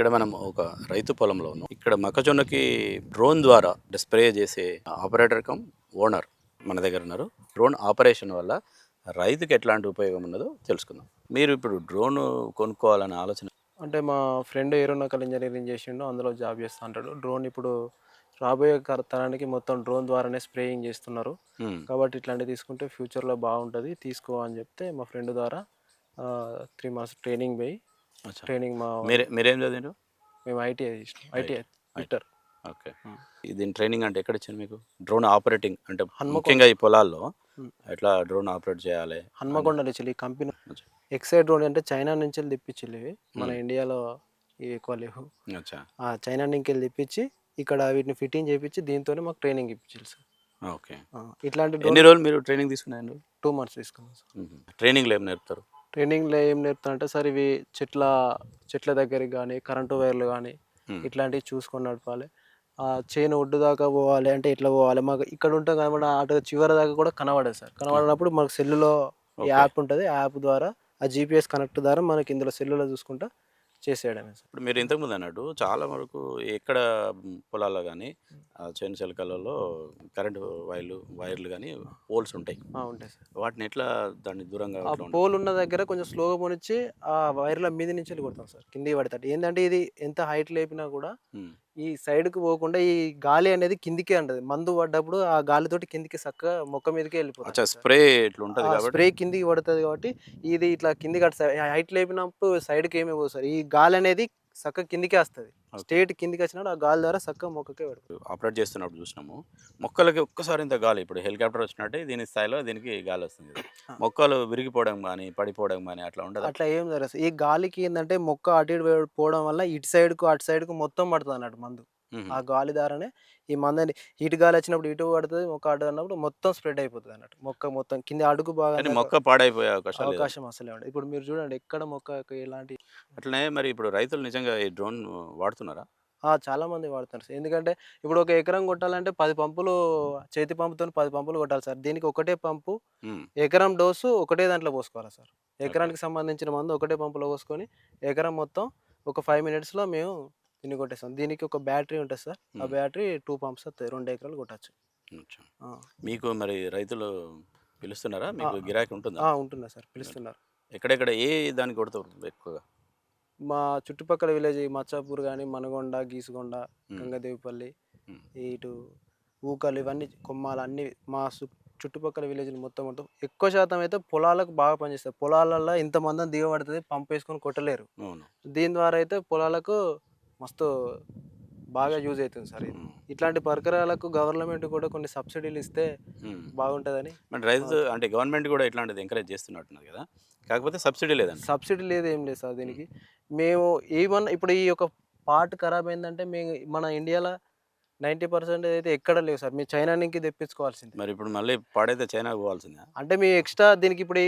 ఇక్కడ మనం ఒక రైతు పొలంలో ఉన్నాం. ఇక్కడ మొక్కజొన్నకి డ్రోన్ ద్వారా స్ప్రే చేసే ఆపరేటర్ కమ్ ఓనర్ మన దగ్గర ఉన్నారు. డ్రోన్ ఆపరేషన్ వల్ల రైతుకి ఎట్లాంటి ఉపయోగం ఉన్నదో తెలుసుకుందాం. మీరు ఇప్పుడు డ్రోన్ కొనుక్కోవాలనే ఆలోచన? అంటే మా ఫ్రెండ్ ఏరోనాటికల్ ఇంజనీరింగ్ చేసిండు, అందులో జాబ్ చేస్తా అంటాడు. డ్రోన్ ఇప్పుడు రాబోయే తరానికి మొత్తం డ్రోన్ ద్వారానే స్ప్రేయింగ్ చేస్తున్నారు. కాబట్టి ఇట్లాంటివి తీసుకుంటే ఫ్యూచర్లో బాగుంటుంది, తీసుకో అని చెప్తే మా ఫ్రెండ్ ద్వారా 3 మంత్స్ ట్రైనింగ్ పోయి ట్రైనింగ్ మీరేం చదివారు? మేము ఐటీఐ ట్విట్టర్. ఓకే. దీని ట్రైనింగ్ అంటే ఎక్కడ ఇచ్చాను మీకు? డ్రోన్ ఆపరేటింగ్ అంటే ముఖ్యంగా ఈ పొలాల్లో ఎట్లా డ్రోన్ ఆపరేట్ చేయాలి? హన్మకొండ నుంచి ఈ కంపెనీ ఎక్సైడ్ డ్రోన్ అంటే చైనా నుంచి వెళ్ళి తెప్పించిల్లు. మన ఇండియాలో ఇవి ఎక్కువ లేవు. చైనా నుంచి వెళ్ళి తెప్పించి ఇక్కడ వీటిని ఫిట్టింగ్ చేయించి దీంతోనే మాకు ట్రైనింగ్ ఇప్పించారు సార్. ఓకే. ఇట్లాంటి ఎన్ని రోజులు మీరు ట్రైనింగ్ తీసుకున్నారు? 2 మంత్స్ తీసుకున్నాం సార్. ట్రైనింగ్లో ఏం నేర్పుతారు? ట్రైనింగ్లో ఏం నేర్పుతారంటే సార్, ఇవి చెట్ల దగ్గరికి కానీ, కరెంటు వైర్లు కానీ ఇట్లాంటివి చూసుకొని నడపాలి. చేను ఒడ్డు దాకా పోవాలి అంటే ఇట్లా పోవాలి. మాకు ఇక్కడ ఉంటాం కాబట్టి అటు చివరి దాకా కూడా కనబడదు సార్. కనబడినప్పుడు మాకు సెల్లులో యాప్ ఉంటుంది. ఆ యాప్ ద్వారా ఆ జీపీఎస్ కనెక్ట్ ద్వారా మనకి ఇందులో సెల్లులో చూసుకుంటా చేసేయడమే సార్. ఇప్పుడు మీరు ఇంతకుముందు అన్నట్టు చాలా వరకు ఎక్కడ పొలాల్లో కానీ చేను చిలకలలో కరెంటు వైర్లు కానీ పోల్స్ ఉంటాయి. ఉంటాయి సార్. వాటిని ఎట్లా దాన్ని దూరంగా పోల్ ఉన్న దగ్గర కొంచెం స్లోగా పోనిచ్చి ఆ వైర్ల మీద నుంచి వెళ్ళి కొడతాం సార్, కిందికి పడతాడు. ఏంటంటే ఇది ఎంత హైట్ లేపినా కూడా ఈ సైడ్కి పోకుండా ఈ గాలి అనేది కిందికే ఉంటుంది. మందు పడ్డప్పుడు ఆ గాలితోటి కిందికి చక్కగా మొక్క మీదకే వెళ్ళిపోతుంది. స్ప్రే ఇట్లా ఉంటుంది, స్ప్రే కిందికి పడుతుంది కాబట్టి ఇది ఇట్లా కిందికి హైట్ లేపినప్పుడు సైడ్కి ఏమి పోదు సార్. ఈ గాలి అనేది చక్కగా కిందికే వస్తుంది. స్ట్రేట్ కిందికి వచ్చినప్పుడు ఆ గాలి ద్వారా చక్కగా మొక్కకే పడుతుంది. ఆపరేట్ చేస్తున్నప్పుడు చూసినాము మొక్కలకి ఒక్కసారి ఇంత గాలి, ఇప్పుడు హెలికాప్టర్ వచ్చినట్టే దీని స్థాయిలో దీనికి గాలి వస్తుంది. మొక్కలు విరిగిపోవడం కానీ పడిపోవడం కానీ అట్లా ఉండదు? అట్లా ఏం జరగదు. ఈ గాలికి ఏంటంటే మొక్క అటు ఇటు పోవడం వల్ల ఇటు సైడ్కు అటు సైడ్కు మొత్తం పడుతుంది అన్నట్టు మందు. ఆ గాలి ద్వారానే ఈ మందని ఇటు గాలి వచ్చినప్పుడు ఇటు పడుతుంది, మొక్క అటు అన్నప్పుడు మొత్తం స్ప్రెడ్ అయిపోతుంది అన్నట్టు. మొక్క మొత్తం కింద అడుగు బాగా మొక్క పాడైపోయే అవకాశం అసలే ఉండదు. ఇప్పుడు మీరు చూడండి ఎక్కడ మొక్క ఎలాంటి. అట్లనే మరి ఇప్పుడు రైతులు నిజంగా ఈ డ్రోన్ వాడుతున్నారా? చాలా మంది వాడుతున్నారు సార్. ఎందుకంటే ఇప్పుడు ఒక ఎకరం కొట్టాలంటే 10 పంపులు, చేతి పంపుతో 10 పంపులు కొట్టాలి సార్. దీనికి ఒకటే పంపు, ఎకరం డోసు ఒకటే దాంట్లో పోసుకోవాలి సార్. ఎకరానికి సంబంధించిన మందు ఒకటే పంపులో పోసుకొని ఎకరం మొత్తం ఒక 5 మినిట్స్లో మేము దీన్ని కొట్టేస్తాం. దీనికి ఒక బ్యాటరీ ఉంటుంది సార్. ఆ బ్యాటరీ 2 పంప్స్ వస్తాయి, 2 ఎకరాలు కొట్టచ్చు. మీకు మరి రైతులు పిలుస్తున్నారా? మీకు గిరాకీ ఉంటుందా? ఉంటుందా సార్, పిలుస్తున్నారు. ఎక్కడెక్కడ ఏ దానికి కొడుతుంది ఎక్కువగా? మా చుట్టుపక్కల విలేజ్ మచ్చాపూర్ కానీ, మనగొండ, గీసుగొండ, గంగదేవిపల్లి, ఇటు ఊకలు, ఇవన్నీ కొమ్మాలు అన్నీ మా చుట్టుపక్కల విలేజ్లు మొత్తం ఎక్కువ శాతం అయితే పొలాలకు బాగా పనిచేస్తాయి. పొలాలలో ఇంతమంది దిగబడుతుంది, పంప్ వేసుకొని కొట్టలేరు. దీని ద్వారా అయితే పొలాలకు మస్తు బాగా యూజ్ అవుతుంది సార్. ఇట్లాంటి పరికరాలకు గవర్నమెంట్ కూడా కొన్ని సబ్సిడీలు ఇస్తే బాగుంటుందని. రైతు అంటే గవర్నమెంట్ కూడా ఇట్లాంటిది ఎంకరేజ్ చేస్తున్నట్టున్నది కదా, కాకపోతే సబ్సిడీ లేదండి. సబ్సిడీ లేదు, ఏం లేదు సార్ దీనికి. మేము ఏమన్నా ఇప్పుడు ఈ యొక్క పార్ట్ ఖరాబ్ అయిందంటే మన ఇండియాలో 90% అయితే ఎక్కడ లేవు సార్. మీరు చైనా నుంచి తెప్పించుకోవాల్సింది. మరి ఇప్పుడు మళ్ళీ పాడైతే చైనాకు పోవాల్సిందే. అంటే మీ ఎక్స్ట్రా దీనికి ఇప్పుడు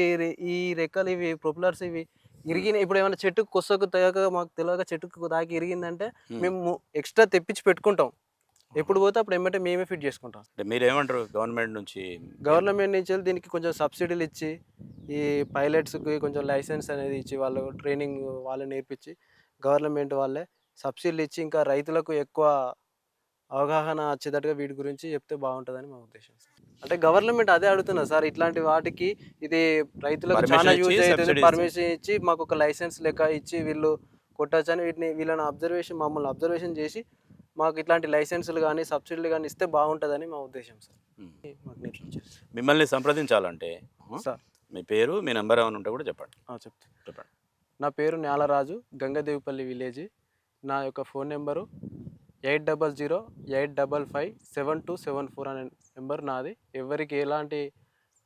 ఈ రెక్కలు ఇవి ప్రొపెల్లర్స్ ఇవి ఇరిగిన, ఇప్పుడు ఏమైనా చెట్టుకు కొసకు తెగక మాకు తెలియక చెట్టుకు తాకి ఇరిగిందంటే మేము ఎక్స్ట్రా తెప్పించి పెట్టుకుంటాం. ఎప్పుడు పోతే అప్పుడు ఏమంటే మేమే ఫిట్ చేసుకుంటాం. అంటే మీరేమంటారు గవర్నమెంట్ నుంచి? గవర్నమెంట్ నుంచి దీనికి కొంచెం సబ్సిడీలు ఇచ్చి, ఈ పైలట్స్కి కొంచెం లైసెన్స్ అనేది ఇచ్చి, వాళ్ళు ట్రైనింగ్ వాళ్ళు నేర్పించి, గవర్నమెంట్ వాళ్ళే సబ్సిడీలు ఇచ్చి ఇంకా రైతులకు ఎక్కువ అవగాహన వచ్చేటట్టుగా వీటి గురించి చెప్తే బాగుంటుందని మా ఉద్దేశం సార్. అంటే గవర్నమెంట్ అదే అడుగుతున్నా సార్, ఇట్లాంటి వాటికి ఇది రైతులకు చాలా యూజ్ అవుతుంది. పర్మిషన్ ఇచ్చి మాకు ఒక లైసెన్స్ లెక్క ఇచ్చి వీళ్ళు కొట్టచ్చని మమ్మల్ని అబ్జర్వేషన్ చేసి మాకు ఇట్లాంటి లైసెన్సులు కానీ సబ్సిడీలు కానీ ఇస్తే బాగుంటుందని మా ఉద్దేశం సార్. మిమ్మల్ని సంప్రదించాలంటే సార్ మీ పేరు, మీ నెంబర్ ఏమైనా ఉంటే కూడా చెప్పండి. చెప్పండి. నా పేరు న్యాలరాజు, గంగదేవిపల్లి విలేజ్. నా యొక్క ఫోన్ నెంబరు 8008557274 అనే నెంబర్ నాది. ఎవరికి ఎలాంటి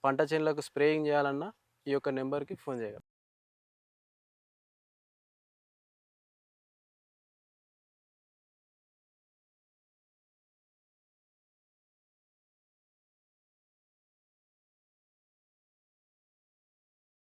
పంట చేనులకు స్ప్రేయింగ్ చేయాలన్నా ఈ యొక్క నెంబర్కి ఫోన్ చేయగలరు.